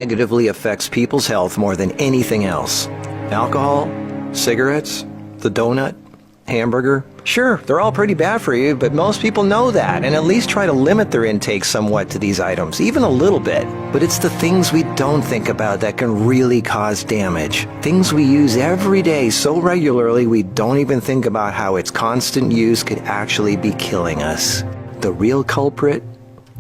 negatively affects people's health more than anything else. Alcohol, cigarettes, the donut, hamburger. Sure, they're all pretty bad for you, but most people know that and at least try to limit their intake somewhat to these items, even a little bit. But it's the things we don't think about that can really cause damage. Things we use every day so regularly we don't even think about how its constant use could actually be killing us. The real culprit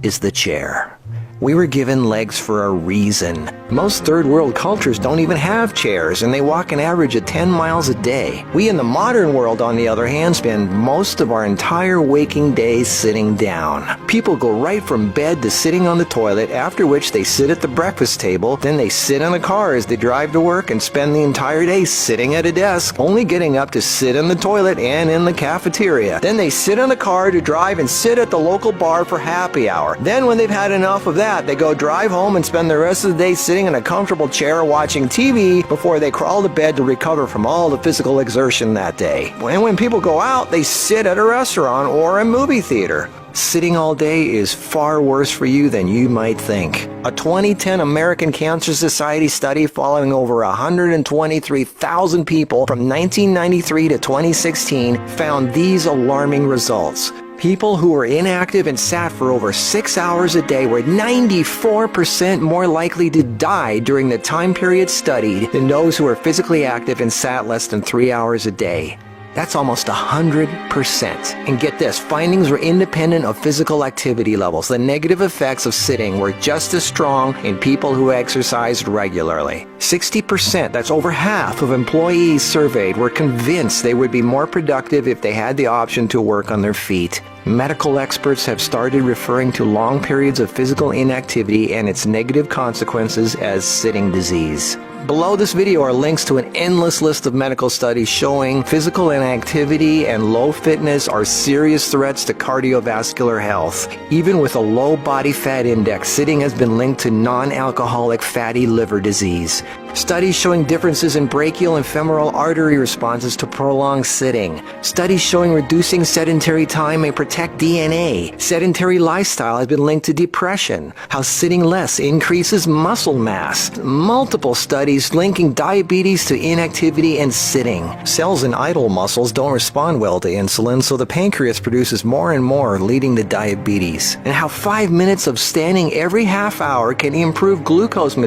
is the chair. We were given legs for a reason. Most third world cultures don't even have chairs, and they walk an average of 10 miles a day. We in the modern world, on the other hand, spend most of our entire waking days sitting down. People go right from bed to sitting on the toilet, after which they sit at the breakfast table, then they sit in the car as they drive to work and spend the entire day sitting at a desk, only getting up to sit in the toilet and in the cafeteria. Then they sit in the car to drive and sit at the local bar for happy hour. Then when they've had enough of that, they go drive home and spend the rest of the day sitting in a comfortable chair watching TV before they crawl to bed to recover from all the physical exertion that day. And when people go out, they sit at a restaurant or a movie theater. Sitting all day is far worse for you than you might think. A 2010 American Cancer Society study following over 123,000 people from 1993 to 2016 found these alarming results. People who were inactive and sat for over 6 hours a day were 94% more likely to die during the time period studied than those who were physically active and sat less than 3 hours a day. That's almost 100%. And get this, findings were independent of physical activity levels. The negative effects of sitting were just as strong in people who exercised regularly. 60%, that's over half of employees surveyed, were convinced they would be more productive if they had the option to work on their feet. Medical experts have started referring to long periods of physical inactivity and its negative consequences as sitting disease. Below this video are links to an endless list of medical studies showing physical inactivity and low fitness are serious threats to cardiovascular health. Even with a low body fat index, sitting has been linked to non-alcoholic fatty liver disease. Studies showing differences in brachial and femoral artery responses to prolonged sitting. Studies showing reducing sedentary time may protect DNA. Sedentary lifestyle has been linked to depression. How sitting less increases muscle mass. Multiple studies linking diabetes to inactivity and sitting. Cells in idle muscles don't respond well to insulin, so the pancreas produces more and more, leading to diabetes. And how 5 minutes of standing every half hour can improve glucose metabolism